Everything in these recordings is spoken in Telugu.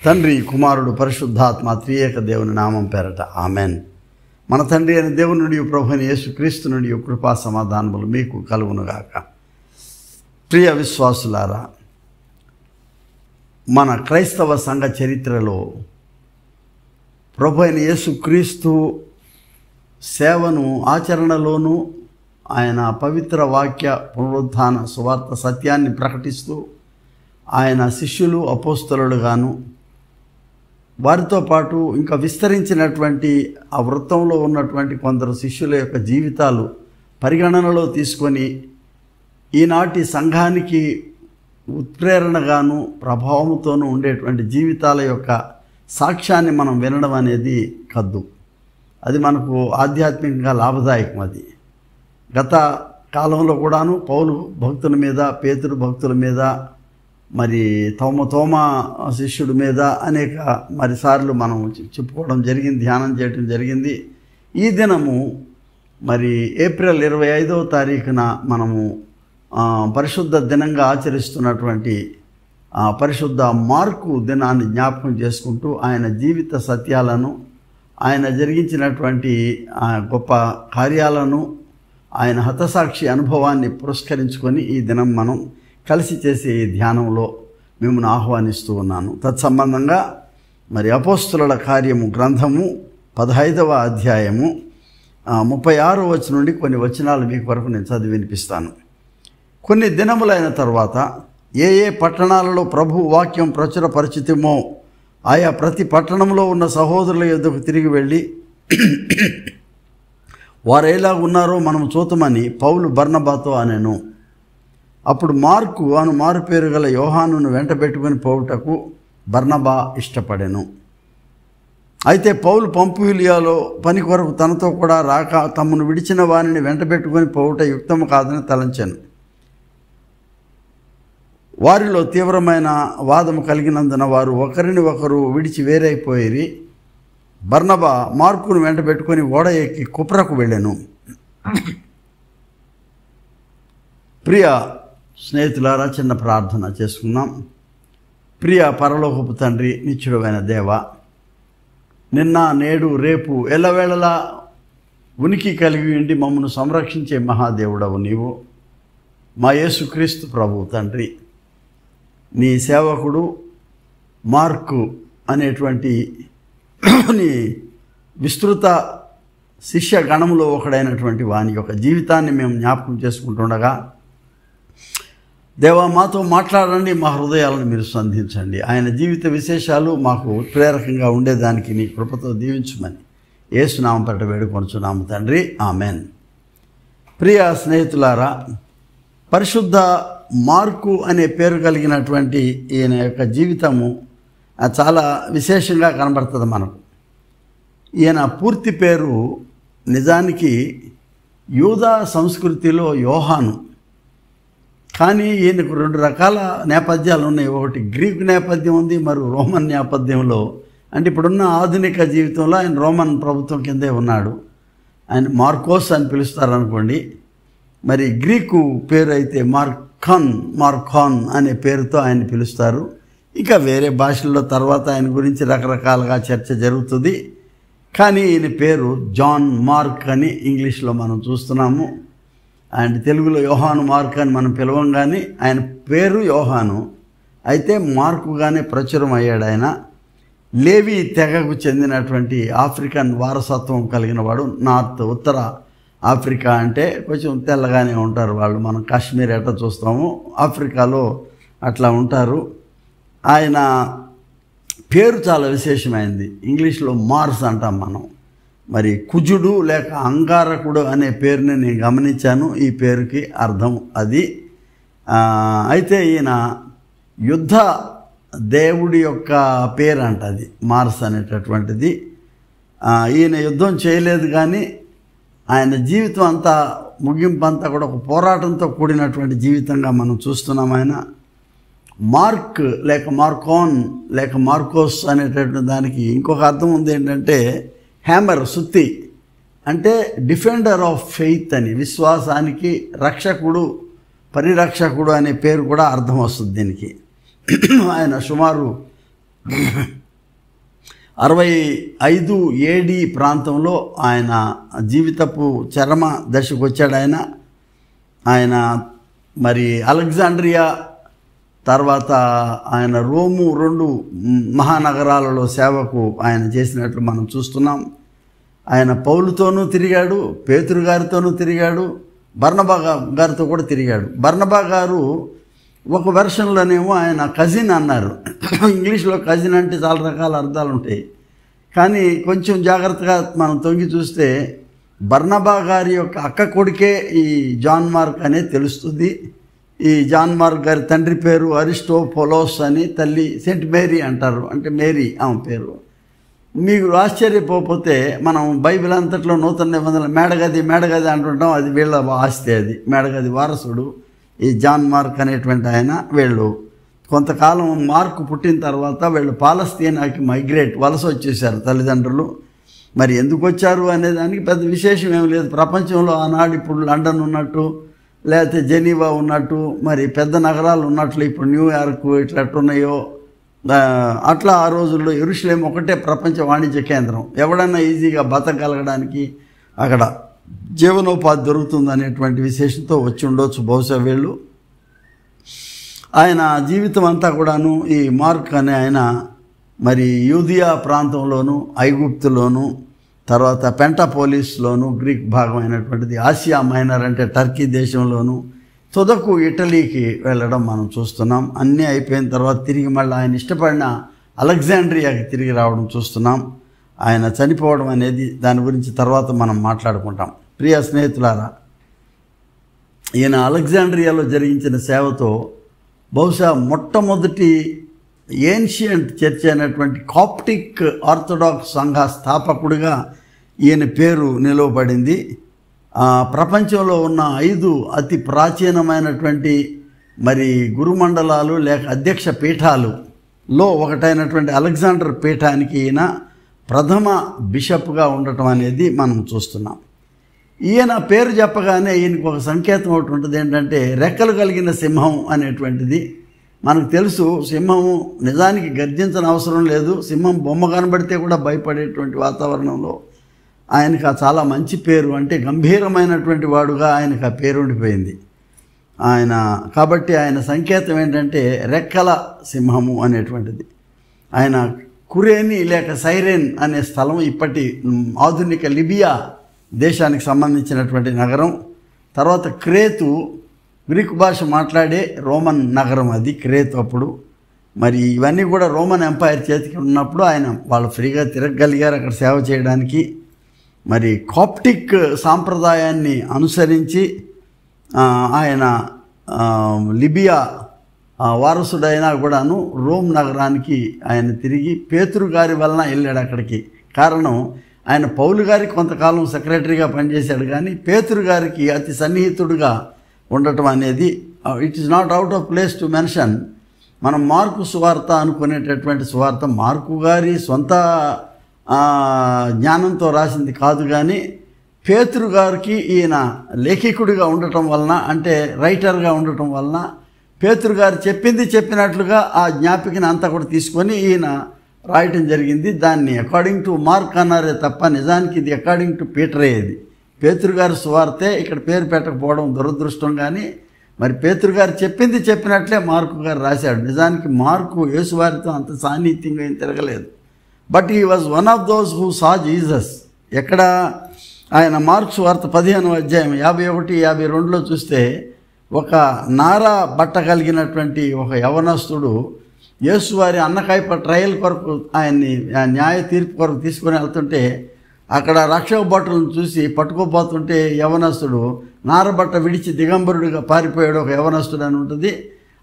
తండ్రి, కుమారుడు, పరిశుద్ధాత్మ త్రియేక దేవుని నామం పేరట ఆమెన్. మన తండ్రి అయిన దేవుని నుండి, ప్రభువైన యేసుక్రీస్తు నుండి కృపా సమాధానములు మీకు కలుగునుగాక. ప్రియ విశ్వాసులారా, మన క్రైస్తవ సంఘ చరిత్రలో ప్రభువైన యేసుక్రీస్తు సేవను ఆచరణలోనూ, ఆయన పవిత్ర వాక్య పునరుద్ధాన సువార్త సత్యాన్ని ప్రకటిస్తూ ఆయన శిష్యులు అపోస్తలులుగాను, వారితో పాటు ఇంకా విస్తరించినటువంటి ఆ వృత్తంలో ఉన్నటువంటి కొందరు శిష్యుల యొక్క జీవితాలు పరిగణనలో తీసుకొని ఈనాటి సంఘానికి ఉత్ప్రేరణగాను ప్రభావంతోనూ ఉండేటువంటి జీవితాల యొక్క సాక్ష్యాన్ని మనం వినడం అనేది కద్దు. అది మనకు ఆధ్యాత్మికంగా లాభదాయకం. అది గత కాలంలో కూడాను పౌలు భక్తుల మీద, పేతురు భక్తుల మీద, మరి తోమ శిష్యుడి మీద అనేక మరిసార్లు మనం చెప్పుకోవడం జరిగింది, ధ్యానం చేయడం జరిగింది. ఈ దినము మరి ఏప్రిల్ 25వ తారీఖున మనము పరిశుద్ధ దినంగా ఆచరిస్తున్నటువంటి పరిశుద్ధ మార్కు దినాన్ని జ్ఞాపకం చేసుకుంటూ ఆయన జీవిత సత్యాలను, ఆయన జరిగించినటువంటి గొప్ప కార్యాలను, ఆయన హతసాక్షి అనుభవాన్ని పురస్కరించుకొని ఈ దినం మనం కలిసి చేసే ఈ ధ్యానంలో మిమ్మల్ని ఆహ్వానిస్తూ ఉన్నాను. తత్సంబంధంగా మరి అపోస్తుల కార్యము గ్రంథము 15వ అధ్యాయము 36వ వచనం నుండి కొన్ని వచనాలు మీకు వరకు నేను చదివి వినిపిస్తాను. కొన్ని దినములైన తర్వాత ఏ ఏ పట్టణాలలో ప్రభు వాక్యం ప్రచురపరిచితిమో ఆయా ప్రతి పట్టణంలో ఉన్న సహోదరుల యొద్దకు తిరిగి వెళ్ళి వారు ఎలా ఉన్నారో మనం చూతమని పౌలు బర్నబాతో అనెను. అప్పుడు మార్కు అను మారు పేరు గల యోహానును వెంటబెట్టుకుని పోవుటకు బర్నబా ఇష్టపడెను. అయితే పౌలు పంఫూలియాలో పని కొరకు తనతో కూడా రాక తమను విడిచిన వారిని వెంటబెట్టుకుని పోవుట యుక్తము కాదని తలంచెను. వారిలో తీవ్రమైన వాదము కలిగినందున వారు ఒకరిని ఒకరు విడిచి వేరైపోయి బర్నబా మార్కును వెంటబెట్టుకొని ఓడ ఎక్కి కుప్రకు వెళ్ళెను. ప్రియ స్నేహితులారా, చిన్న ప్రార్థన చేసుకుందాం. ప్రియ పరలోకపు తండ్రి, నిత్యుడైన దేవ, నిన్న నేడు రేపు ఎల్లవేళలా ఉనికి కలిగి ఉండి మమ్మను సంరక్షించే మహాదేవుడవు నీవు. మా యేసుక్రీస్తు ప్రభువు తండ్రి, నీ సేవకుడు మార్కు అనేటువంటి నీ విస్తృత శిష్య గణములో ఒకడైనటువంటి వాని యొక్క జీవితాన్ని మేము జ్ఞాపకం చేసుకుంటుండగా, దేవా మాతో మాట్లాడండి, మా హృదయాలను మీరు సంధించండి. ఆయన జీవిత విశేషాలు మాకు ప్రేరకంగా ఉండేదానికి నీ కృపతో దీవించమని యేసునామం పేరట వేడుకొనుచున్నాము తండ్రి, ఆమెన్. ప్రియ స్నేహితులారా, పరిశుద్ధ మార్కు అనే పేరు కలిగినటువంటి ఈయన యొక్క జీవితము చాలా విశేషంగా కనబడుతుంది మనకు. ఈయన పూర్తి పేరు నిజానికి యూదా సంస్కృతిలో యోహాను. కానీ ఈయనకు రెండు రకాల నేపథ్యాలు ఉన్నాయి. ఒకటి గ్రీకు నేపథ్యం ఉంది, మరి రోమన్ నేపథ్యంలో. అంటే ఇప్పుడున్న ఆధునిక జీవితంలో ఆయన రోమన్ ప్రభుత్వం కిందే ఉన్నాడు. ఆయన మార్కోస్ అని పిలుస్తారనుకోండి. మరి గ్రీకు పేరు అయితే మార్కాన్ అనే పేరుతో ఆయన పిలుస్తారు. ఇంకా వేరే భాషల్లో తర్వాత ఆయన గురించి రకరకాలుగా చర్చ జరుగుతుంది. కానీ ఈయన పేరు జాన్ మార్క్ అని ఇంగ్లీష్లో మనం చూస్తున్నాము. అండ్ తెలుగులో యోహాను మార్క్ అని మనం పిలవంగానే ఆయన పేరు యోహాను, అయితే మార్కుగానే ప్రచురం అయ్యాడు. ఆయన లేవి తెగకు చెందినటువంటి ఆఫ్రికన్ వారసత్వం కలిగిన వాడు. ఉత్తర ఆఫ్రికా అంటే కొంచెం తెల్లగానే ఉంటారు వాళ్ళు. మనం కాశ్మీర్ ఎట్లా చూస్తాము, ఆఫ్రికాలో అట్లా ఉంటారు. ఆయన పేరు చాలా విశేషమైంది. ఇంగ్లీష్లో మార్స్ అంటాం మనం. మరి కుజుడు లేక అంగారకుడు అనే పేరుని నేను గమనించాను. ఈ పేరుకి అర్థం అది. అయితే ఈయన యుద్ధ దేవుడి యొక్క పేరు అంట అది, మార్స్ అనేటటువంటిది. ఈయన యుద్ధం చేయలేదు, కానీ ఆయన జీవితం అంతా, ముగింపు అంతా కూడా ఒక పోరాటంతో కూడినటువంటి జీవితంగా మనం చూస్తున్నాం. ఆయన మార్క్ లేక మార్కోన్ లేక మార్కోస్ అనేటటువంటి దానికి ఇంకొక అర్థం ఉంది. ఏంటంటే హ్యామర్, సుత్తి. అంటే డిఫెండర్ ఆఫ్ ఫెయిత్ అని, విశ్వాసానికి రక్షకుడు, పరిరక్షకుడు అనే పేరు కూడా అర్థం వస్తుంది దీనికి. ఆయన సుమారు 65 AD ప్రాంతంలో ఆయన జీవితపు చరమ దశకు వచ్చాడు. ఆయన మరి అలెగ్జాండ్రియా తర్వాత ఆయన రోము 2 మహానగరాలలో సేవకు ఆయన చేసినట్లు మనం చూస్తున్నాం. ఆయన పౌలుతోనూ తిరిగాడు, పేతురు గారితోనూ తిరిగాడు, బర్నబా గారితో కూడా తిరిగాడు. బర్నబా గారు ఒక వెర్షన్లోనేమో ఆయన కజిన్ అన్నారు. ఇంగ్లీష్లో కజిన్ అంటే చాలా రకాల అర్థాలు ఉంటాయి. కానీ కొంచెం జాగ్రత్తగా మనం తొంగి చూస్తే బర్నబా గారి యొక్క అక్క కొడుకే ఈ జాన్ మార్క్ అనేది తెలుస్తుంది. ఈ జాన్ మార్క్ గారి తండ్రి పేరు అరిస్టోఫోలోస్ అని, తల్లి సెయింట్ మేరీ అంటారు, అంటే మేరీ ఆమె పేరు. మీకు ఆశ్చర్యపోతే మనం బైబిల్ అంతట్లో నూతన నిబంధనలు మేడగది అంటుంటాం. అది వీళ్ళ ఆస్తి, అది మేడగది వారసుడు ఈ జాన్ మార్క్ అనేటువంటి ఆయన. వీళ్ళు కొంతకాలం మార్కు పుట్టిన తర్వాత వీళ్ళు పాలస్తీనాకి వలస వచ్చేసారు తల్లిదండ్రులు. మరి ఎందుకు వచ్చారు అనే దానికి పెద్ద విశేషం ఏమి లేదు. ప్రపంచంలో ఆనాడు ఇప్పుడు లండన్ ఉన్నట్టు, లేకపోతే జెనీవా ఉన్నట్టు, మరి పెద్ద నగరాలు ఉన్నట్లు ఇప్పుడు న్యూయార్క్ ఇట్లా ఎట్టున్నాయో అట్లా ఆ రోజుల్లో యెరూషలేం ఒకటే ప్రపంచ వాణిజ్య కేంద్రం. ఎవడన్నా ఈజీగా బతకగలగడానికి అక్కడ జీవనోపాధి దొరుకుతుంది అనేటువంటి విశేషంతో వచ్చి ఉండొచ్చు బహుశా వీళ్ళు. ఆయన జీవితం అంతా కూడాను ఈ మార్క్ అనే ఆయన మరి యూదియా ప్రాంతంలోను, ఐగుప్తులోను, తర్వాత పెంటాపోలిస్లోను, గ్రీక్ భాగం అయినటువంటిది ఆసియా మైనర్ అంటే టర్కీ దేశంలోను, తుదకు ఇటలీకి వెళ్ళడం మనం చూస్తున్నాం. అన్నీ అయిపోయిన తర్వాత తిరిగి మళ్ళీ ఆయన ఇష్టపడిన అలెగ్జాండ్రియాకి తిరిగి రావడం చూస్తున్నాం. ఆయన చనిపోవడం అనేది దాని గురించి తర్వాత మనం మాట్లాడుకుంటాం. ప్రియ స్నేహితులారా, ఈయన అలెగ్జాండ్రియాలో జరిగించిన సేవతో బహుశా మొట్టమొదటి ఏన్షియంట్ చర్చ్ అయినటువంటి కాప్టిక్ ఆర్థోడాక్స్ సంఘ స్థాపకుడిగా ఈయన పేరు నిలువబడింది. ప్రపంచంలో ఉన్న 5 అతి ప్రాచీనమైనటువంటి మరి గురుమండలాలు లేక అధ్యక్ష పీఠాలులో ఒకటైనటువంటి అలెగ్జాండర్ పీఠానికి ఈయన ప్రథమ బిషప్గా ఉండటం అనేది మనం చూస్తున్నాం. ఈయన పేరు చెప్పగానే ఈయనకు ఒక సంకేతం ఒకటి ఉంటుంది, ఏంటంటే రెక్కలు కలిగిన సింహం అనేటువంటిది. మనకు తెలుసు సింహము నిజానికి గర్జించని అవసరం లేదు. సింహం బొమ్మ కనబడితే కూడా భయపడేటువంటి వాతావరణంలో ఆయనకు చాలా మంచి పేరు, అంటే గంభీరమైనటువంటి వాడుగా ఆయనకు ఆ పేరు ఉండిపోయింది. కాబట్టి ఆయన సంకేతం ఏంటంటే రెక్కల సింహము అనేటువంటిది. ఆయన కురేని లేక సైరేన్ అనే స్థలం ఇప్పటి ఆధునిక లిబియా దేశానికి సంబంధించినటువంటి నగరం. తర్వాత క్రేతు, గ్రీకు భాష మాట్లాడే రోమన్ నగరం అది క్రేతు అప్పుడు. మరి ఇవన్నీ కూడా రోమన్ ఎంపైర్ చేతికి ఉన్నప్పుడు వాళ్ళు ఫ్రీగా తిరగగలిగారు అక్కడ సేవ చేయడానికి. మరి కాప్టిక్ సాంప్రదాయాన్ని అనుసరించి ఆయన లిబియా వారసుడైనా కూడాను రోమ్ నగరానికి ఆయన తిరిగి పేతురు గారి వలన వెళ్ళాడు అక్కడికి. కారణం ఆయన పౌలు గారికి కొంతకాలం సెక్రటరీగా పనిచేశాడు, కానీ పేతురు గారికి అతి సన్నిహితుడుగా ఉండటం అనేది it is not out of place to mention. మనం మార్కు సువార్త అనుకునేటటువంటి సువార్త మార్కు గారి సొంత జ్ఞానంతో రాసింది కాదు, కానీ పేతురు గారికి ఈయన లేఖికుడిగా ఉండటం వలన, అంటే రైటర్గా ఉండటం వలన పేతురు గారు చెప్పినట్లుగా ఆ జ్ఞాపికని అంతా కూడా తీసుకొని ఈయన రాయటం జరిగింది. దాన్ని అకార్డింగ్ టు మార్క్ అన్నారే తప్ప నిజానికి ఇది అకార్డింగ్ టు పీటరే. ఇది పేతురు గారి సువార్తే, ఇక్కడ పేరు పెట్టకపోవడం దురదృష్టం. కానీ మరి పేతురు గారు చెప్పినట్లే మార్కు గారు రాశాడు. నిజానికి మార్కు యేసువారితో అంత సాన్నిహిత్యంగా ఏం తిరగలేదు. But he was one of those who saw Jesus. ఎక్కడ ఆయన మార్కు సువార్త 15వ అధ్యాయం 51, 52లో చూస్తే ఒక నార బట్ట కలిగినటువంటి ఒక యవనస్తుడు యేసువారి అన్నకాయప ట్రయల్ కొరకు ఆయన్ని న్యాయ తీర్పు కొరకు తీసుకొని వెళ్తుంటే అక్కడ రక్షక భటులను చూసి పట్టుకోపోతుంటే యవనస్తుడు నారబట్ట విడిచి దిగంబరుడిగా పారిపోయాడు ఒక యవనస్తుడు అని ఉంటుంది.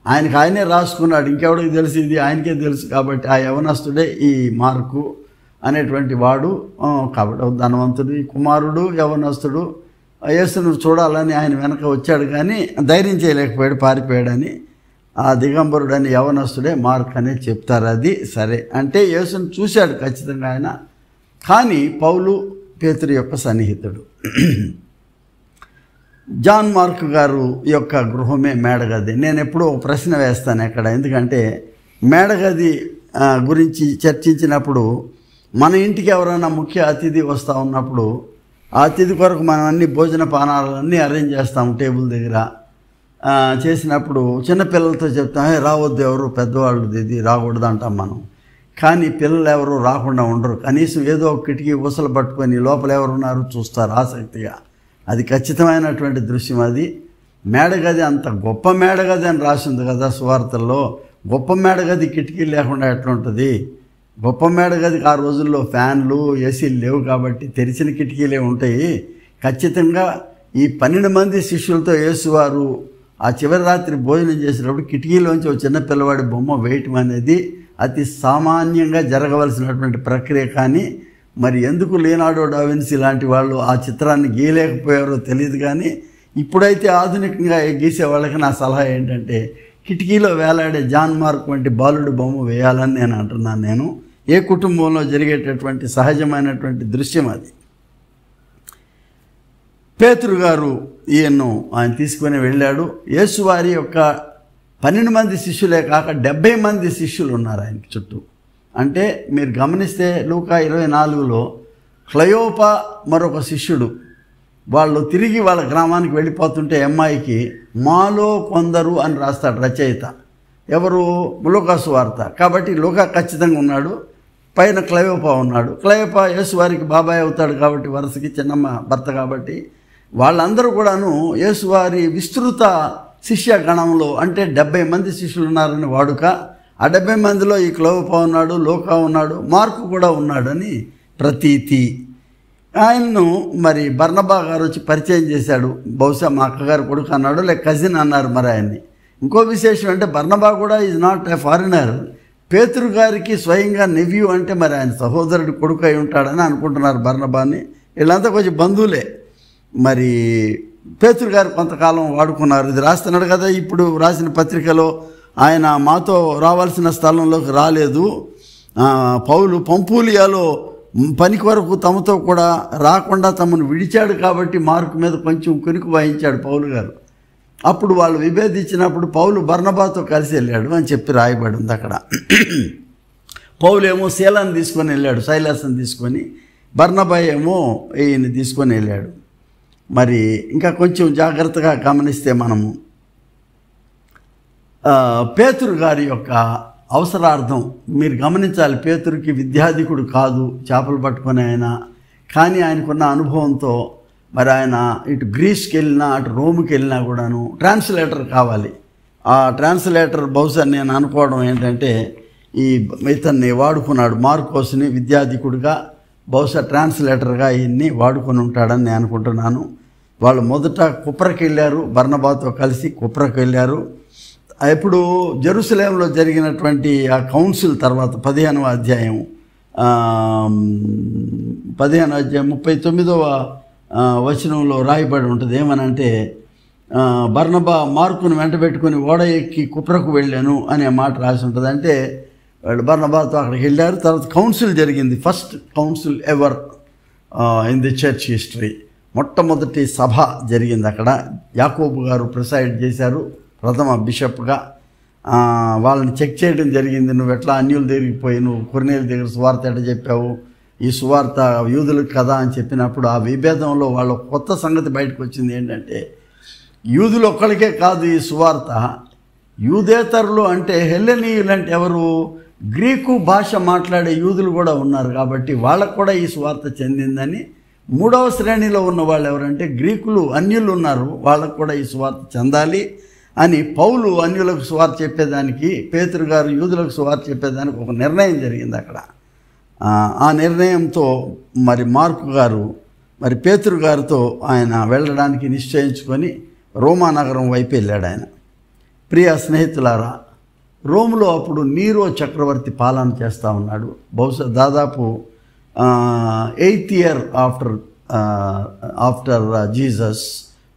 ఆయనే రాసుకున్నాడు, ఇంకెవడికి తెలిసి ఇది ఆయనకే తెలుసు. కాబట్టి ఆ యవనస్తుడే ఈ మార్కు అనేటువంటి వాడు. కాబట్టి ధనవంతుడి కుమారుడు యవనస్తుడు యేసును చూడాలని ఆయన వెనక వచ్చాడు, కానీ ధైర్యం చేయలేకపోయాడు, పారిపోయాడని. ఆ దిగంబరుడని యవనస్తుడే మార్క్ అనేది చెప్తారు. అది సరే, అంటే యేసును చూశాడు ఖచ్చితంగా ఆయన, కానీ పౌలు పేతురు యొక్క సన్నిహితుడు. జాన్ మార్క్ గారు యొక్క గృహమే మేడగది. నేను ఎప్పుడూ ఒక ప్రశ్న వేస్తాను ఎక్కడ, ఎందుకంటే మేడగది గురించి చర్చించినప్పుడు మన ఇంటికి ఎవరైనా ముఖ్య అతిథి వస్తూ ఉన్నప్పుడు ఆ అతిథి కొరకు మనం అన్ని భోజన పానాలన్నీ అరేంజ్ చేస్తాము టేబుల్ దగ్గర. చేసినప్పుడు చిన్నపిల్లలతో చెప్తాం, రావద్దు, ఎవరు పెద్దవాళ్ళు ఇది రాకూడదు అంటాం మనం. కానీ పిల్లలు ఎవరు రాకుండా ఉండరు. కనీసం ఏదో ఒక కిటికీ ఊసలు పట్టుకొని లోపల ఎవరున్నారు చూస్తారు ఆసక్తిగా. అది ఖచ్చితమైనటువంటి దృశ్యం. అది మేడగది, అంత గొప్ప మేడగది అని రాసింది కదా సువార్తల్లో. గొప్ప మేడగది కిటికీ లేకుండా ఎట్లుంటుంది? గొప్ప మేడగదికి ఆ రోజుల్లో ఫ్యాన్లు ఏసీలు లేవు కాబట్టి తెరిచిన కిటికీలే ఉంటాయి. ఖచ్చితంగా ఈ 12 మంది శిష్యులతో యేసువారు ఆ చివరి రాత్రి భోజనం చేసినప్పుడు కిటికీలోంచి ఒక చిన్న పిల్లవాడి బొమ్మ వేయటం అనేది అతి సామాన్యంగా జరగవలసినటువంటి ప్రక్రియ. కానీ మరి ఎందుకు లియోనార్డో డా విన్సీ లాంటి వాళ్ళు ఆ చిత్రాన్ని గీయలేకపోయారో తెలియదు. కానీ ఇప్పుడైతే ఆధునికంగా గీసే వాళ్ళకి నా సలహా ఏంటంటే కిటికీలో వేలాడే జాన్ మార్క్ వంటి బాలుడి బొమ్మ వేయాలని నేను అంటున్నాను. నేను ఏ కుటుంబంలో జరిగేటటువంటి సహజమైనటువంటి దృశ్యం అది. పేతురు గారు ఈయన్ను ఆయన తీసుకొని వెళ్ళాడు. యేసువారి యొక్క 12 మంది శిష్యులే కాక 70 మంది శిష్యులు ఉన్నారు ఆయనకి చుట్టూ. అంటే మీరు గమనిస్తే లూకా 24లో క్లయోపా మరొక శిష్యుడు వాళ్ళు తిరిగి వాళ్ళ గ్రామానికి వెళ్ళిపోతుంటే అమ్మాయికి మాలో కొందరు అని రాస్తాడు రచయిత. ఎవరు? లూకా సువార్త. కాబట్టి లూకా ఖచ్చితంగా ఉన్నాడు, పైన క్లయోపా ఉన్నాడు. క్లయోపా యేసువారికి బాబాయ్ అవుతాడు కాబట్టి వరుసకి చిన్నమ్మ భర్త కాబట్టి వాళ్ళందరూ కూడాను యేసువారి విస్తృత శిష్య గణంలో, అంటే 70 మంది శిష్యులు ఉన్నారని వాడుక. ఆ 70 మందిలో ఈ క్లయోపా ఉన్నాడు, లూకా ఉన్నాడు, మార్కు కూడా ఉన్నాడని ప్రతీతి. ఆయన్ను మరి బర్నబా గారు వచ్చి పరిచయం చేశాడు. బహుశా మా అక్కగారు కొడుకు అన్నాడు, లేక కజిన్ అన్నారు మరి ఆయన్ని. ఇంకో విశేషం అంటే బర్నబా కూడా ఈజ్ నాట్ ఏ ఫారినర్. పేతురు గారికి స్వయంగా నెవ్యూ అంటే మరి ఆయన సహోదరుడి కొడుకు అయి ఉంటాడని అనుకుంటున్నారు బర్నబాని. వీళ్ళంతా కొంచెం బంధువులే. మరి పేతురు గారు కొంతకాలం వాడుకున్నారు. ఇది రాస్తున్నాడు కదా ఇప్పుడు రాసిన పత్రికలో, ఆయన మాతో రావాల్సిన స్థలంలోకి రాలేదు, పౌలు పంపూలియాలో పని కొరకు తమతో కూడా రాకుండా తమను విడిచాడు కాబట్టి మార్కు మీద కొంచెం కునికి వహించాడు పౌలు గారు. అప్పుడు వాళ్ళు విభేదించినప్పుడు పౌలు బర్నబాతో కలిసి వెళ్ళాడు అని చెప్పి రాయబడి ఉంది అక్కడ. పౌలు ఏమో శీలాన్ని తీసుకొని వెళ్ళాడు, సైలాస్ని తీసుకొని. బర్నబా ఏమో ఈయన్ని తీసుకొని వెళ్ళాడు. మరి ఇంకా కొంచెం జాగ్రత్తగా గమనిస్తే మనము పేతురు గారి యొక్క అవసరార్థం మీరు గమనించాలి. పేతురుకి విద్యాధికుడు కాదు చేపలు పట్టుకునే ఆయన. కానీ ఆయనకున్న అనుభవంతో మరి ఆయన ఇటు గ్రీస్కి వెళ్ళినా అటు రోమ్కి వెళ్ళినా కూడాను ట్రాన్స్లేటర్ కావాలి. ఆ ట్రాన్స్లేటర్ బహుశా నేను అనుకోవడం ఏంటంటే ఇతన్ని వాడుకున్నాడు, మార్కోస్ని విద్యాధికుడిగా, బహుశా ట్రాన్స్లేటర్గా ఈయన్ని వాడుకొని ఉంటాడని నేను అనుకుంటున్నాను. వాళ్ళు మొదట కుప్రకు వెళ్ళారు, బర్నబాతో కలిసి కుప్రకు వెళ్ళారు. ఇప్పుడు జెరూసలేంలో జరిగినటువంటి ఆ కౌన్సిల్ తర్వాత 15వ అధ్యాయం 39వ వచనంలో రాయబడి ఉంటుంది. ఏమనంటే బర్నబా మార్కును వెంట పెట్టుకుని ఓడ ఎక్కి కుప్రకు వెళ్ళాను అనే మాట రాసి ఉంటుంది. అంటే వాళ్ళు బర్నబాతో అక్కడికి వెళ్ళారు. తర్వాత కౌన్సిల్ జరిగింది, first council ever in the church history. మొట్టమొదటి సభ జరిగింది అక్కడ. యాకోబు గారు ప్రిసైడ్ చేశారు ప్రథమ బిషప్గా. వాళ్ళని చెక్ చేయడం జరిగింది. నువ్వు ఎట్లా అన్యుల దగ్గరికి పోయి నువ్వు కొర్నేలు దగ్గర సువార్త ఎట్లా చెప్పావు, ఈ సువార్త యూదులకు కదా అని చెప్పినప్పుడు ఆ విభేదంలో వాళ్ళ కొత్త సంగతి బయటకు వచ్చింది. ఏంటంటే యూదులు ఒక్కడికే కాదు ఈ సువార్త, యూదేతరులు అంటే హెల్లెనీయులు అంటే ఎవరు, గ్రీకు భాష మాట్లాడే యూదులు కూడా ఉన్నారు కాబట్టి వాళ్ళకు కూడా ఈ సువార్త చెందిందని. 3వ శ్రేణిలో ఉన్న వాళ్ళు ఎవరంటే గ్రీకులు, అన్యులు ఉన్నారు, వాళ్ళకు కూడా ఈ సువార్త చెందాలి అని పౌలు అన్యులకు సువార్త చెప్పేదానికి, పేతురు గారు యూదులకు సువార్త చెప్పేదానికి ఒక నిర్ణయం జరిగింది అక్కడ. ఆ నిర్ణయంతో మరి మార్కు గారు మరి పేతురు గారితో ఆయన వెళ్ళడానికి నిశ్చయించుకొని రోమా నగరం వైపు వెళ్ళాడు ఆయన. ప్రియ స్నేహితులారా, రోమ్లో అప్పుడు నీరో చక్రవర్తి పాలన చేస్తూ ఉన్నాడు. బహుశా దాదాపు 8th year ఆఫ్టర్ జీసస్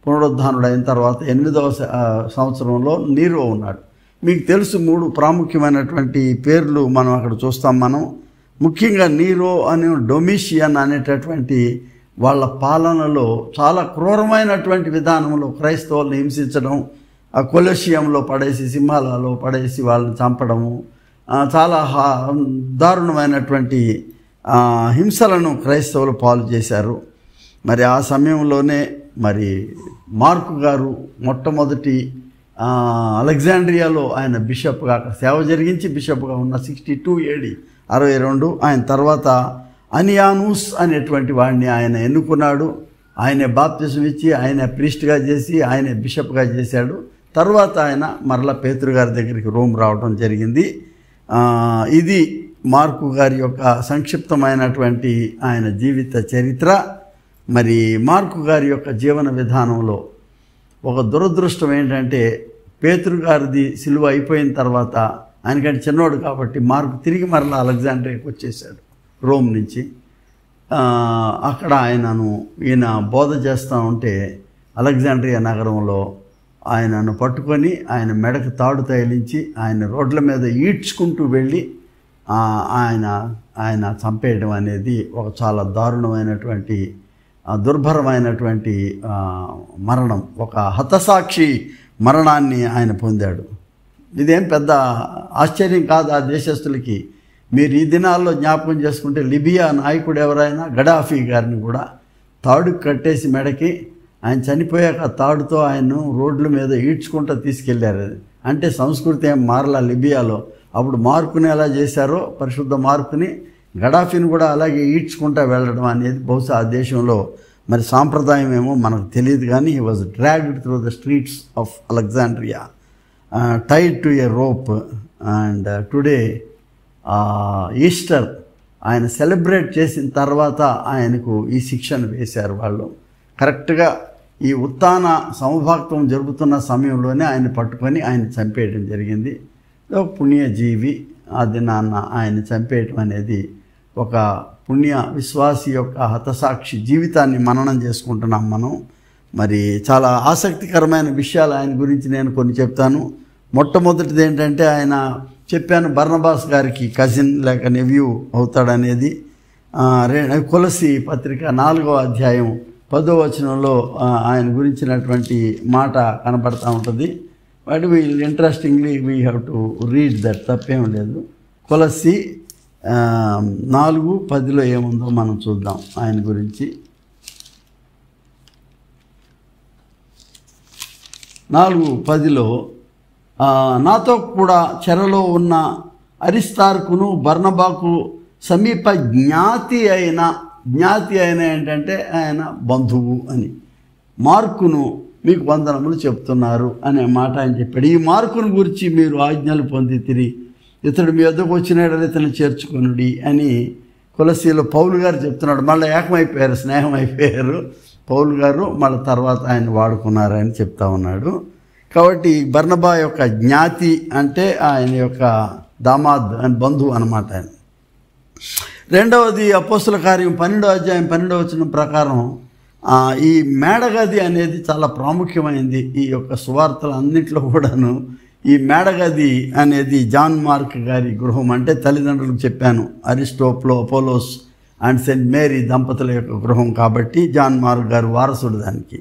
పునరుద్ధానుడు అయిన తర్వాత 8వ సంవత్సరంలో నీరో ఉన్నాడు. మీకు తెలుసు 3 ప్రాముఖ్యమైనటువంటి పేర్లు మనం అక్కడ చూస్తాం. మనం ముఖ్యంగా నీరో అని, డొమిషియన్ అనేటటువంటి వాళ్ళ పాలనలో చాలా క్రూరమైనటువంటి విధానంలో క్రైస్తవులను హింసించడం, ఆ కొలెషియంలో పడేసి, సింహాలలో పడేసి వాళ్ళని చంపడము, చాలా దారుణమైనటువంటి హింసలను క్రైస్తవులు పాలు చేశారు. మరి ఆ సమయంలోనే మరి మార్కు గారు మొట్టమొదటి అలెగ్జాండ్రియాలో ఆయన బిషప్గా అక్కడ సేవ జరిగించి బిషప్గా ఉన్న 62 AD 62. ఆయన తర్వాత అనియానూస్ అనేటువంటి వాడిని ఆయన ఎన్నుకున్నాడు. ఆయనే బాప్తిజం ఇచ్చి ఆయన ప్రీస్ట్గా చేసి ఆయనే బిషప్గా చేశాడు. తర్వాత ఆయన మరలా పేతురు గారి దగ్గరికి రోమ్ రావడం జరిగింది. ఇది మార్కు గారి యొక్క సంక్షిప్తమైనటువంటి ఆయన జీవిత చరిత్ర. మరి మార్కు గారి యొక్క జీవన విధానంలో ఒక దురదృష్టం ఏంటంటే పేతురు గారిది సిలువ అయిపోయిన తర్వాత ఆయనకంటే చిన్నవాడు కాబట్టి మార్కు తిరిగి మరలా అలెగ్జాండ్రియాకి వచ్చేసాడు రోమ్ నుంచి. అక్కడ ఈయన బోధ చేస్తూ ఉంటే అలెగ్జాండ్రియా నగరంలో ఆయనను పట్టుకొని ఆయన మెడకు తాడు తగిలించి ఆయన రోడ్ల మీద ఈడ్చుకుంటూ వెళ్ళి ఆయన చంపేయడం అనేది ఒక చాలా దారుణమైనటువంటి దుర్భరమైనటువంటి మరణం, ఒక హతసాక్షి మరణాన్ని ఆయన పొందాడు. ఇదేం పెద్ద ఆశ్చర్యం కాదు ఆ దేశస్తులకి. మీరు ఈ దినాల్లో జ్ఞాపకం చేసుకుంటే లిబియా నాయకుడు ఎవరైనా గడాఫీ గారిని కూడా తాడు కట్టేసి మెడకి ఆయన చనిపోయాక తాడుతో ఆయన్ను రోడ్ల మీద ఈడ్చుకుంటూ తీసుకెళ్లారు. అంటే సంస్కృతి ఏం మారలా లిబియాలో. అప్పుడు మార్కుని ఎలా చేశారో పరిశుద్ధ మార్కుని గడాఫీని కూడా అలాగే ఈడ్చుకుంటూ వెళ్ళడం అనేది బహుశా ఆ దేశంలో మరి సాంప్రదాయం ఏమో మనకు తెలియదు. కానీ he was dragged through the streets of Alexandria, tied to a rope. And today Easter ఆయన సెలబ్రేట్ చేసిన తర్వాత ఆయనకు ఈ శిక్షను వేశారు వాళ్ళు. కరెక్ట్గా ఈ ఉత్థాన సమభాక్తం జరుగుతున్న సమయంలోనే ఆయన పట్టుకొని ఆయన చంపేయడం జరిగింది. పుణ్యజీవి ఆ దినాన్న ఆయన చంపేయటం అనేది ఒక పుణ్య విశ్వాసి యొక్క హతసాక్షి జీవితాన్ని మననం చేసుకుంటున్నాం మనం. మరి చాలా ఆసక్తికరమైన విషయాలు ఆయన గురించి నేను కొన్ని చెప్తాను. మొట్టమొదటిది ఏంటంటే ఆయన చెప్పాను బర్నబాస్ గారికి కజిన్ లేక నెవ్యూ అవుతాడనేది. కొలసి పత్రిక 4వ అధ్యాయం 10వ వచనంలో ఆయన గురించినటువంటి మాట కనపడతా ఉంటుంది. But interestingly we have to read that, తప్పేం లేదు. కొలసి 4:10 ఏముందో మనం చూద్దాం ఆయన గురించి. 4:10 నాతో కూడా చెరలో ఉన్న అరిస్తార్కును బర్నబాకు సమీప జ్ఞాతి అయిన ఏంటంటే ఆయన బంధువు అని, మార్కును మీకు వందనములు చెప్తున్నారు అనే మాట ఆయన చెప్పాడు. ఈ మార్కును గురించి మీరు ఆజ్ఞలు పొందితిరి, ఇతడు మీ వద్దకు వచ్చినాడు ఇతను చేర్చుకొనుడి అని కొలసీలో పౌలు గారు చెప్తున్నాడు. మళ్ళీ ఏకమైపోయారు, స్నేహం అయిపోయారు పౌలు గారు. మళ్ళీ తర్వాత ఆయన వాడుకున్నారని చెప్తా ఉన్నాడు. కాబట్టి బర్నబా యొక్క జ్ఞాతి అంటే ఆయన యొక్క దామాద్ అని బంధువు అన్నమాట ఆయన. రెండవది అపోస్తుల కార్యం 12వ అధ్యాయం 12వ వచనం ప్రకారం ఈ మేడగది అనేది చాలా ప్రాముఖ్యమైంది ఈ యొక్క సువార్తలు అన్నింటిలో కూడాను. ఈ మేడగది అనేది జాన్ మార్క్ గారి గృహం. అంటే తల్లిదండ్రులకు చెప్పాను, అరిస్టోప్లో అపోలోస్ అండ్ సెయింట్ మేరీ దంపతుల యొక్క గృహం కాబట్టి జాన్ మార్క్ గారు వారసుడు దానికి.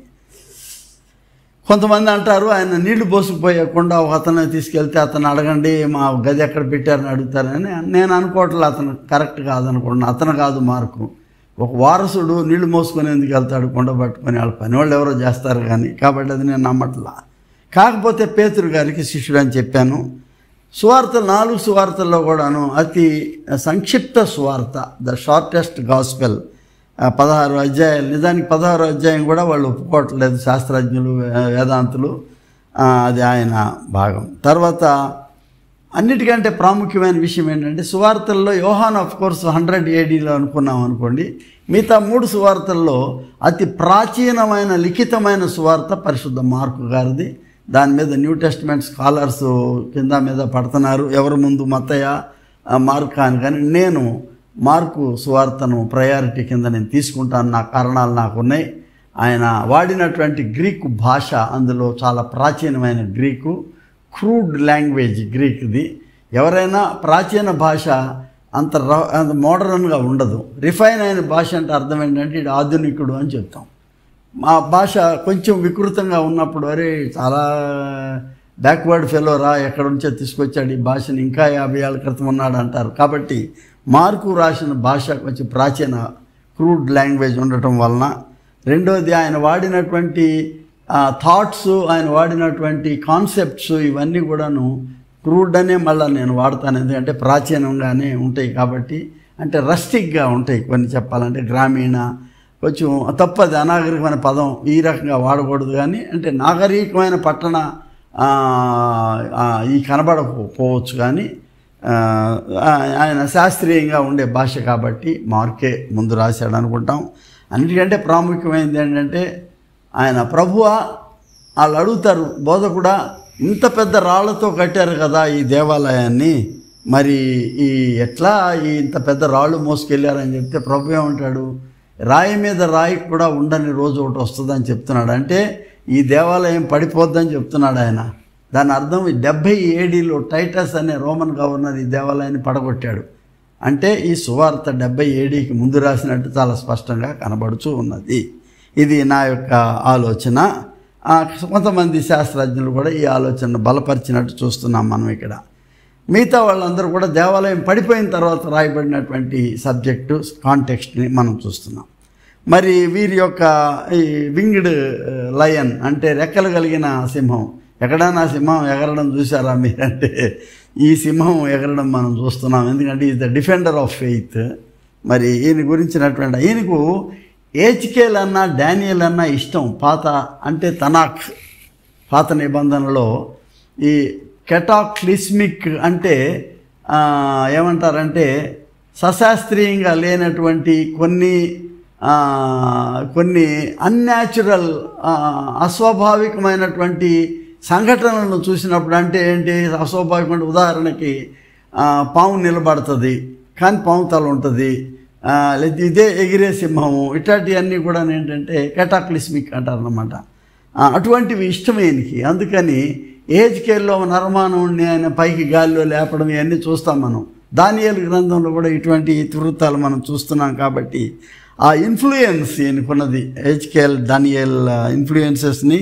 కొంతమంది అంటారు ఆయన నీళ్లు పోసుకుపోయకుండా ఒక అతను తీసుకెళ్తే అతను అడగండి మా గది ఎక్కడ పెట్టారని అడుగుతారని. నేను అనుకోవట్లే అతను కరెక్ట్ కాదనుకుంటున్నాను. అతను కాదు మార్కు. ఒక వారసుడు నీళ్లు మోసుకొని ఎందుకు వెళ్తాడు, కొండ పట్టుకొని? వాళ్ళ పని వాళ్ళు ఎవరో చేస్తారు కానీ. కాబట్టి అది నేను నమ్మట్లా. కాకపోతే పేతురు గారికి శిష్యుడు అని చెప్పాను. సువార్తలు 4 సువార్తల్లో కూడాను అతి సంక్షిప్త సువార్త, ద షార్టెస్ట్ గాస్పెల్ 16 అధ్యాయాలు. నిజానికి 16 అధ్యాయం కూడా వాళ్ళు ఒప్పుకోవట్లేదు శాస్త్రజ్ఞులు, వేదాంతులు. అది ఆయన భాగం. తర్వాత అన్నిటికంటే ప్రాముఖ్యమైన విషయం ఏంటంటే సువార్తల్లో యోహాను ఆఫ్ కోర్స్ 100 ADలో అనుకున్నాం అనుకోండి. మిగతా 3 సువార్తల్లో అతి ప్రాచీనమైన లిఖితమైన సువార్త పరిశుద్ధ మార్కు గారిది. దాని మీద న్యూ టెస్టిమెంట్ స్కాలర్స్ కింద మీద పడుతున్నారు, ఎవరి ముందు మత్తయ్య మార్కు అని. కానీ నేను మార్కు సువార్తను ప్రయారిటీ కింద నేను తీసుకుంటాను. నా కారణాలు నాకున్నాయి. ఆయన వాడినటువంటి గ్రీకు భాష అందులో చాలా ప్రాచీనమైన గ్రీకు, క్రూడ్ లాంగ్వేజ్ గ్రీక్ది. ఎవరైనా ప్రాచీన భాష అంత మోడర్న్గా ఉండదు. రిఫైన్ అయిన భాష అంటే అర్థం ఏంటంటే ఇది ఆధునికుడు అని చెప్తాం. మా భాష కొంచెం వికృతంగా ఉన్నప్పుడు అరే చాలా బ్యాక్వర్డ్ ఫెలోరా, ఎక్కడ నుంచో తీసుకొచ్చాడు ఈ భాషను, ఇంకా 50 ఏళ్ళ క్రితం ఉన్నాడు అంటారు. కాబట్టి మార్కు రాసిన భాష కొంచెం ప్రాచీన క్రూడ్ లాంగ్వేజ్ ఉండటం వలన, రెండోది ఆయన వాడినటువంటి థాట్స్, ఆయన వాడినటువంటి కాన్సెప్ట్స్ ఇవన్నీ కూడాను క్రూడ్ అనే మళ్ళీ నేను వాడతాను, ఎందుకంటే ప్రాచీనంగానే ఉంటాయి కాబట్టి. అంటే రస్టిక్గా ఉంటాయి కొన్ని, చెప్పాలంటే గ్రామీణ, కొంచెం తప్పది, అనాగరికమైన పదం ఈ రకంగా వాడకూడదు. కానీ అంటే నాగరికమైన పట్టణ ఈ కనబడకపోవచ్చు, కానీ ఆయన శాస్త్రీయంగా ఉండే భాష కాబట్టి మార్కే ముందు రాశాడు అనుకుంటాం. అన్నిటికంటే ప్రాముఖ్యమైనది ఏంటంటే, ఆయన ప్రభువా, వాళ్ళు అడుగుతారు, బోధకుడా ఇంత పెద్ద రాళ్లతో కట్టారు కదా ఈ దేవాలయాన్ని, మరి ఈ ఎట్లా ఇంత పెద్ద రాళ్ళు మోసుకెళ్ళారని చెప్తే ప్రభు ఏమంటాడు, రాయి మీద రాయి కూడా ఉండని రోజు ఒకటి వస్తుందని చెప్తున్నాడు. అంటే ఈ దేవాలయం పడిపోద్దని చెప్తున్నాడు ఆయన. దాని అర్థం 70 ADలో టైటస్ అనే రోమన్ గవర్నర్ ఈ దేవాలయాన్ని పడగొట్టాడు. అంటే ఈ సువార్త 70 ADకి ముందు రాసినట్టు చాలా స్పష్టంగా కనబడుతూ ఉన్నది. ఇది నా యొక్క ఆలోచన. కొంతమంది శాస్త్రజ్ఞులు కూడా ఈ ఆలోచనను బలపరిచినట్టు చూస్తున్నాం మనం ఇక్కడ. మిగతా వాళ్ళందరూ కూడా దేవాలయం పడిపోయిన తర్వాత రాయబడినటువంటి సబ్జెక్టు కాంటెక్స్ట్ని మనం చూస్తున్నాం. మరి వీరి యొక్క ఈ వింగ్డ్ లయన్ అంటే రెక్కలు కలిగిన సింహం, ఎక్కడైనా సింహం ఎగరడం చూసారా మీరంటే, ఈ సింహం ఎగరడం మనం చూస్తున్నాం. ఎందుకంటే is the defender of faith. మరి ఈయన గురించినటువంటి, ఈయనకు ఏజ్కేల్ అన్నా డానియల్ అన్నా ఇష్టం. పాత అంటే తనాక్, పాత నిబంధనలో ఈ కెటాక్లిస్మిక్ అంటే ఏమంటారంటే సశాస్త్రీయంగా లేనటువంటి కొన్ని అన్యాచురల్ అస్వాభావికమైనటువంటి సంఘటనలను చూసినప్పుడు, అంటే ఏంటి అస్వాభావికమైన, ఉదాహరణకి పాము నిలబడుతుంది కానీ పాము తల ఉంటుంది, ఇదే ఎగిరే సింహము, ఇట్లాంటివన్నీ కూడా ఏంటంటే కెటాక్లిస్మిక్ అంటారన్నమాట. అటువంటివి ఇష్టమైనకి. అందుకని ఏజ్కేల్లో నరమానవుడిని ఆయన పైకి గాలిలో లేపడం ఇవన్నీ చూస్తాం మనం. దానియేలు గ్రంథంలో కూడా ఇటువంటి ఇతివృత్తాలు మనం చూస్తున్నాం. కాబట్టి ఆ ఇన్ఫ్లుయెన్స్ ఈయనకున్నది, ఏజ్కేల్ దానియేల్ ఇన్ఫ్లుయెన్సెస్ని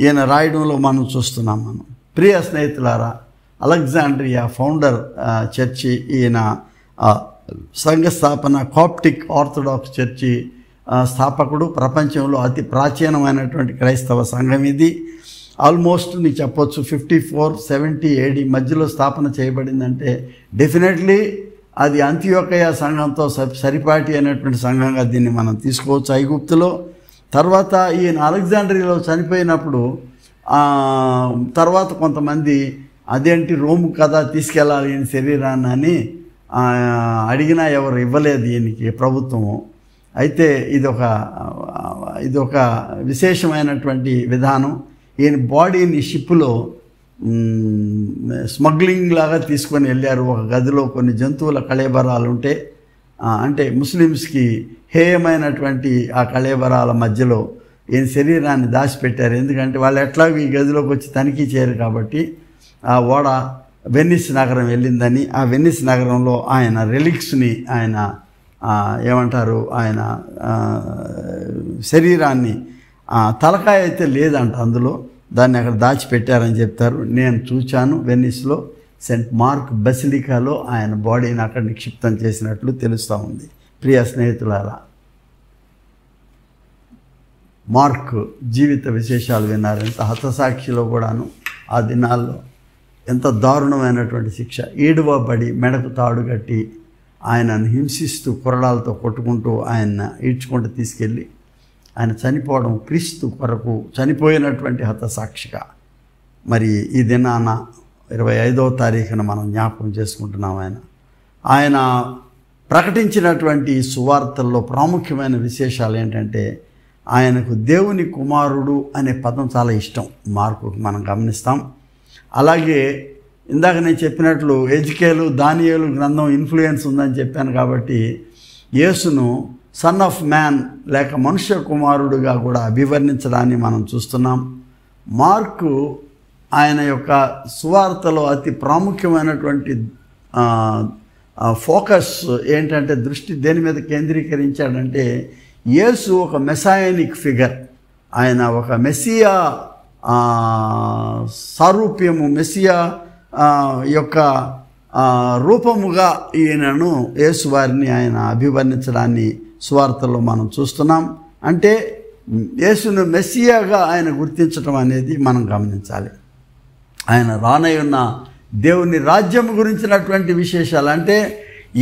ఈయన రాయడంలో మనం చూస్తున్నాం మనం. ప్రియ స్నేహితులారా, అలెగ్జాండ్రియా ఫౌండర్ చర్చి ఈయన, సంఘ స్థాపన కాప్టిక్ ఆర్థడాక్స్ చర్చి స్థాపకుడు, ప్రపంచంలో అతి ప్రాచీనమైనటువంటి క్రైస్తవ సంఘం ఇది. ఆల్మోస్ట్ నీకు చెప్పొచ్చు 54-70 AD మధ్యలో స్థాపన చేయబడిందంటే డెఫినెట్లీ అది అంత్యోకయ సంఘంతో సరిపాటి అయినటువంటి సంఘంగా దీన్ని మనం తీసుకోవచ్చు ఐగుప్తులో. తర్వాత ఈయన అలెగ్జాండ్రియాలో చనిపోయినప్పుడు తర్వాత కొంతమంది అదేంటి రోము కదా తీసుకెళ్ళాలి ఈయన శరీరాన్ని అని అడిగినా ఎవరు ఇవ్వలేదు ఈయనకి ప్రభుత్వము. అయితే ఇదొక విశేషమైనటువంటి విధానం. ఈయన బాడీని షిప్లో స్మగ్లింగ్ లాగా తీసుకొని వెళ్ళారు. ఒక గదిలో కొన్ని జంతువుల కళేబరాలు ఉంటే, అంటే ముస్లిమ్స్కి హేయమైనటువంటి ఆ కళేబరాల మధ్యలో ఈయన శరీరాన్ని దాచిపెట్టారు. ఎందుకంటే వాళ్ళు ఎట్లాగో ఈ గదిలోకి వచ్చి తనిఖీ చేయరు కాబట్టి. ఆ ఓడ వెనిస్ నగరం వెళ్ళిందని, ఆ వెనిస్ నగరంలో ఆయన రెలిక్స్ని, ఆయన ఏమంటారు, ఆయన శరీరాన్ని, తలకాయ అయితే లేదంట అందులో, దాన్ని అక్కడ దాచిపెట్టారని చెప్తారు. నేను చూచాను వెనిస్లో సెయింట్ మార్క్ బసిలికాలో ఆయన బాడీని అక్కడ నిక్షిప్తం చేసినట్లు తెలుస్తూ ఉంది. ప్రియ స్నేహితులారా, మార్క్ జీవిత విశేషాలు విన్నారు. ఎంత హతసాక్షిలో కూడాను ఆ దినాల్లో ఎంత దారుణమైనటువంటి శిక్ష. ఈడువబడి మెడకు తాడు కట్టి ఆయనను హింసిస్తూ కొరడాలతో కొట్టుకుంటూ ఆయన ఈడ్చుకుంటూ తీసుకెళ్ళి ఆయన చనిపోవడం, క్రీస్తు కొరకు చనిపోయినటువంటి హతసాక్షిగా మరి ఈ దినాన 25వ తారీఖున మనం జ్ఞాపకం చేసుకుంటున్నాం. ఆయన ప్రకటించినటువంటి సువార్తల్లో ప్రాముఖ్యమైన విశేషాలు ఏంటంటే, ఆయనకు దేవుని కుమారుడు అనే పదం చాలా ఇష్టం మార్కుకు మనం గమనిస్తాం. అలాగే ఇందాక నేను చెప్పినట్లు ఎజికేలు దానియేలు గ్రంథం ఇన్ఫ్లుయెన్స్ ఉందని చెప్పాను కాబట్టి యేసును సన్ ఆఫ్ మ్యాన్ లేక మనుష్య కుమారుడుగా కూడా అభివర్ణించడాన్ని మనం చూస్తున్నాం. మార్కు ఆయన యొక్క సువార్తలో అతి ప్రాముఖ్యమైనటువంటి ఫోకస్ ఏంటంటే, దృష్టి దేని మీద కేంద్రీకరించాడంటే, యేసు ఒక మెసాయనిక్ ఫిగర్, ఆయన ఒక మెస్సియా సారూప్యము, మెస్సియా యొక్క రూపముగా ఈయనను యేసువారిని ఆయన అభివర్ణించడాన్ని సువార్తల్లో మనం చూస్తున్నాం. అంటే యేసును మెస్సియాగా ఆయన గుర్తించడం అనేది మనం గమనించాలి. ఆయన రానయ్యున్న దేవుని రాజ్యం గురించినటువంటి విశేషాలు, అంటే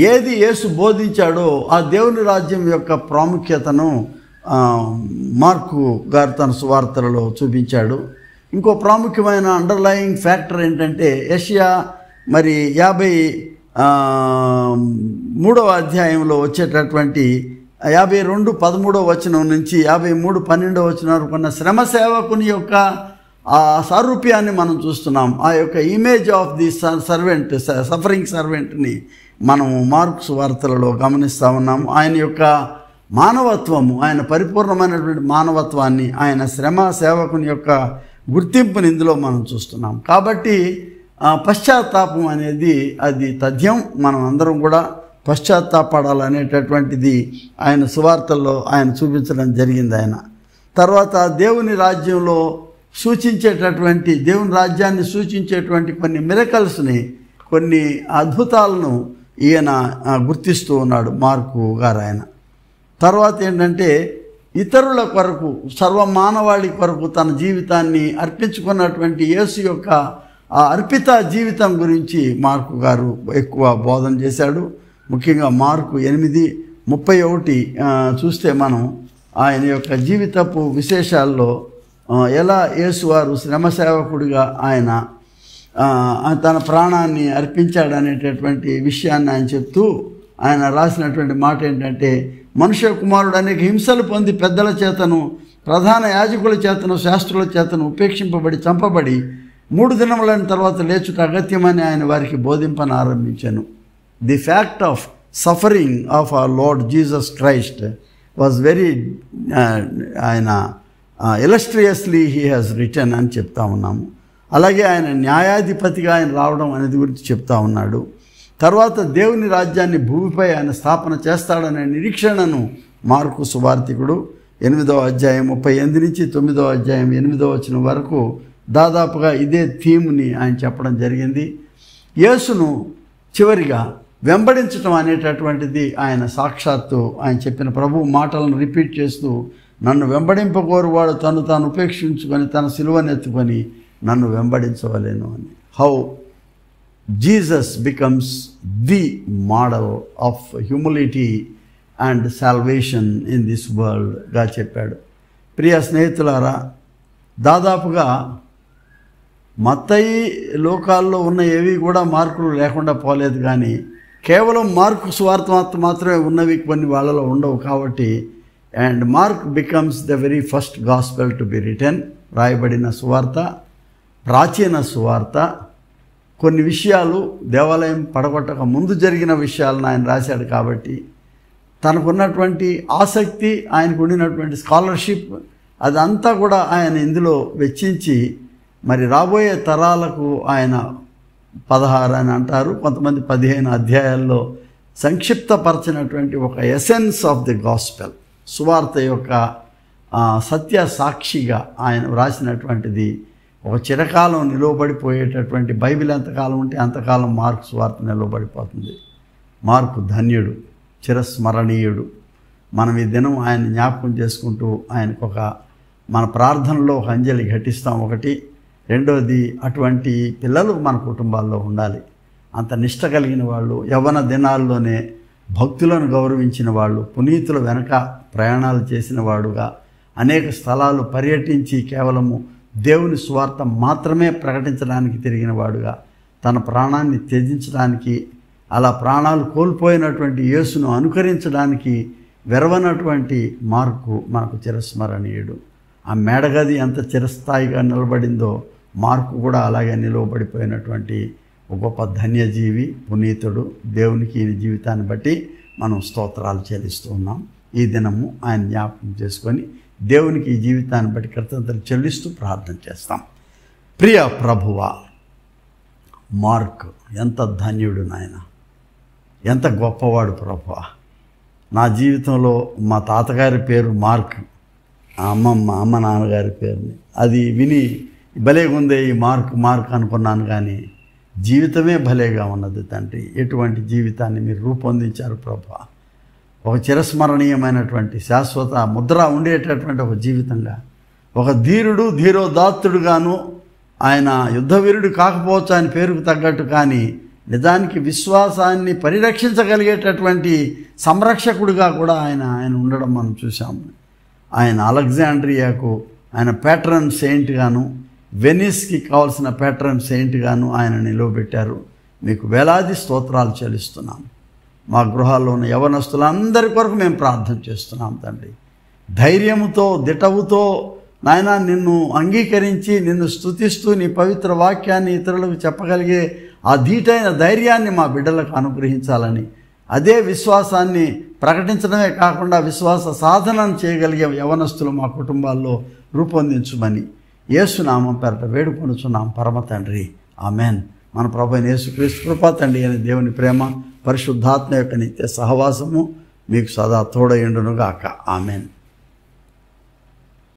ఏది యేసు బోధించాడో ఆ దేవుని రాజ్యం యొక్క ప్రాముఖ్యతను మార్కు గారు తన సువార్తలలో చూపించాడు. ఇంకో ప్రాముఖ్యమైన అండర్లయింగ్ ఫ్యాక్టర్ ఏంటంటే యెషయా మరి 53వ అధ్యాయంలో వచ్చేటటువంటి 52:13 వచనం నుంచి 53:12 వచనం వరకు ఉన్న శ్రమ సేవకుని యొక్క ఆ సారూప్యాన్ని మనం చూస్తున్నాం. ఆ యొక్క image of the servant, suffering సర్వెంట్ని మనం మార్కు సువార్తలలో గమనిస్తూ ఉన్నాం. ఆయన యొక్క మానవత్వము, ఆయన పరిపూర్ణమైనటువంటి మానవత్వాన్ని, ఆయన శ్రమ సేవకుని యొక్క గుర్తింపుని ఇందులో మనం చూస్తున్నాం. కాబట్టి పశ్చాత్తాపం అనేది అది తథ్యం. మనం అందరం కూడా పశ్చాత్తాపడాలనేటటువంటిది ఆయన సువార్తల్లో ఆయన చూపించడం జరిగింది. ఆయన తర్వాత దేవుని రాజ్యంలో సూచించేటటువంటి, దేవుని రాజ్యాన్ని సూచించేటువంటి కొన్ని మిరకల్స్ని, కొన్ని అద్భుతాలను ఈయన గుర్తిస్తూ ఉన్నాడు మార్కు గారు. ఆయన తర్వాత ఏంటంటే ఇతరుల కొరకు, సర్వమానవాళి కొరకు తన జీవితాన్ని అర్పించుకున్నటువంటి యేసు యొక్క ఆ అర్పిత జీవితం గురించి మార్కు గారు ఎక్కువ బోధన చేశాడు. ముఖ్యంగా మార్కు 8:31 చూస్తే మనం ఆయన యొక్క జీవితపు విశేషాల్లో ఎలా యేసువారు శ్రమ సేవకుడిగా ఆయన తన ప్రాణాన్ని అర్పించాడనేటటువంటి విషయాన్ని ఆయన చెప్తూ ఆయన రాసినటువంటి మాట ఏంటంటే, మనుష్య కుమారుడు అనేక హింసలు పొంది పెద్దల చేతను, ప్రధాన యాజకుల చేతను, శాస్త్రుల చేతను ఉపేక్షింపబడి చంపబడి 3 దినములైన తర్వాత లేచుట అగత్యమని ఆయన వారికి బోధింపని ఆరంభించాను. The fact of suffering of our Lord Jesus Christ was very ఆయన ఇలస్ట్రియస్లీ హీ హ్యాస్ రిటర్న్ అని చెప్తా ఉన్నాము. అలాగే ఆయన న్యాయాధిపతిగా ఆయన రావడం అనేది గురించి చెప్తా ఉన్నాడు. తర్వాత దేవుని రాజ్యాన్ని భూమిపై ఆయన స్థాపన చేస్తాడనే నిరీక్షణను మార్కు సువార్తికుడు 8వ అధ్యాయం 38 నుంచి 9వ అధ్యాయం 8వ వచనం వరకు దాదాపుగా ఇదే థీమ్ని ఆయన చెప్పడం జరిగింది. యేసును చివరిగా వెంబడించడం అనేటటువంటిది ఆయన సాక్షాత్తు ఆయన చెప్పిన ప్రభు మాటలను రిపీట్ చేస్తూ, నన్ను వెంబడింపకోరువాడు తను తాను ఉపేక్షించుకొని తన సిలువనెత్తుకొని నన్ను వెంబడించవలేను అని. How Jesus becomes the model of humility and salvation in this వరల్డ్గా చెప్పాడు. ప్రియ స్నేహితులారా, దాదాపుగా మత్తయి లోకాల్లో ఉన్న ఏవి కూడా మార్కులు లేకుండా పోలేదు, కానీ కేవలం మార్కు సువార్త మాత్రమే ఉన్నవి, కొన్ని వాళ్ళలో ఉండవు. కాబట్టి and mark becomes the very first gospel to be written, రాయబడిన సువార్త, ప్రాచీన సువార్త. కొన్ని విషయాలు దేవాలయం పడగొట్టక ముందు జరిగిన విషయాలను ఆయన రాశాడు. కాబట్టి తనకున్నటువంటి ఆసక్తి, ఆయనకు ఉండినటువంటి స్కాలర్షిప్, అదంతా కూడా ఆయన ఇందులో వెచ్చించి మరి రాబోయే తరాలకు ఆయన 16 అని అంటారు, కొంతమంది 15 అధ్యాయాల్లో సంక్షిప్తపరచినటువంటి ఒక ఎసెన్స్ ఆఫ్ ది గాస్పెల్, సువార్త యొక్క సత్య సాక్షిగా ఆయన వ్రాసినటువంటిది ఒక చిరకాలం నిలువబడిపోయేటటువంటి, బైబిల్ ఎంతకాలం ఉంటే అంతకాలం మార్కు సువార్త నిలువబడిపోతుంది. మార్కు ధన్యుడు, చిరస్మరణీయుడు. మనం ఈ దినం ఆయన జ్ఞాపకం చేసుకుంటూ ఆయనకు మన ప్రార్థనలో ఒక అంజలి ఘటిస్తాం. ఒకటి. రెండోది, అటువంటి పిల్లలు మన కుటుంబాల్లో ఉండాలి. అంత నిష్ట కలిగిన వాళ్ళు, యవ్వన దినాల్లోనే భక్తులను గౌరవించిన వాళ్ళు, పునీతుల వెనక ప్రయాణాలు చేసిన వాడుగా, అనేక స్థలాలు పర్యటించి కేవలము దేవుని సువార్త మాత్రమే ప్రకటించడానికి తిరిగిన వాడుగా, తన ప్రాణాన్ని త్యజించడానికి, అలా ప్రాణాలు కోల్పోయినటువంటి యేసును అనుకరించడానికి వెరవనటువంటి మార్కు మనకు చిరస్మరణీయుడు. ఆ మేడగది ఎంత చిరస్థాయిగా నిలబడిందో మార్కు కూడా అలాగే నిలవబడిపోయినటువంటి ఒక గొప్ప ధన్యజీవి, పునీతుడు. దేవునికి ఈ జీవితాన్ని బట్టి మనం స్తోత్రాలు చెల్లిస్తూ ఉన్నాం. ఈ దినము ఆయన జ్ఞాపకం చేసుకొని దేవునికి ఈ జీవితాన్ని బట్టి కృతజ్ఞతలు చెల్లిస్తూ ప్రార్థన చేస్తాం. ప్రియ ప్రభువా, మార్క్ ఎంత ధన్యుడు నాయన, ఎంత గొప్పవాడు ప్రభువా. నా జీవితంలో మా తాతగారి పేరు మార్క్, అమ్మ నాన్నగారి పేరుని అది విని భలేగా ఉందే ఈ మార్క్ అనుకున్నాను, కానీ జీవితమే భలేగా ఉన్నది తండ్రి. ఎటువంటి జీవితాన్ని మీరు రూపొందించారు ప్రభువా. ఒక చిరస్మరణీయమైనటువంటి శాశ్వత ముద్ర ఉండేటటువంటి ఒక జీవితంగా, ఒక ధీరోదాత్తుడుగాను, ఆయన యుద్ధవీరుడు కాకపోవచ్చు ఆయన పేరుకు తగ్గట్టు, కానీ నిజానికి విశ్వాసాన్ని పరిరక్షించగలిగేటటువంటి సంరక్షకుడిగా కూడా ఆయన ఉండడం మనం చూసాము. ఆయన అలెగ్జాండ్రియాకు ఆయన ప్యాట్రన్ సెయింట్గాను, వెనిస్కి కావాల్సిన ప్యాట్రన్ సెయింట్గాను ఆయన నిలవబెట్టారు. మీకు వేలాది స్తోత్రాలు చెల్లిస్తున్నాం. మా గృహాల్లో ఉన్న యవనస్తులందరి కొరకు మేము ప్రార్థన చేస్తున్నాం తండ్రి. ధైర్యముతో దిటవుతో నాయన నిన్ను అంగీకరించి నిన్ను స్తుతిస్తూ నీ పవిత్ర వాక్యాన్ని ఇతరులకు చెప్పగలిగే ఆ ధీటైన ధైర్యాన్ని మా బిడ్డలకు అనుగ్రహించాలని, అదే విశ్వాసాన్ని ప్రకటించడమే కాకుండా విశ్వాస సాధనను చేయగలిగే యవనస్తులు మా కుటుంబాల్లో రూపొందించమని యేసు నామం పేరట వేడుకొనుచున్నాం పరమ తండ్రి. ఆమెన్. మన ప్రభువైన యేసుక్రీస్తు కృప, తండ్రి అయిన దేవుని ప్రేమ, పరిశుద్ధాత్మ యొక్క నిత్య సహవాసము మీకు సదా తోడయుండును గాక. ఆమెన్.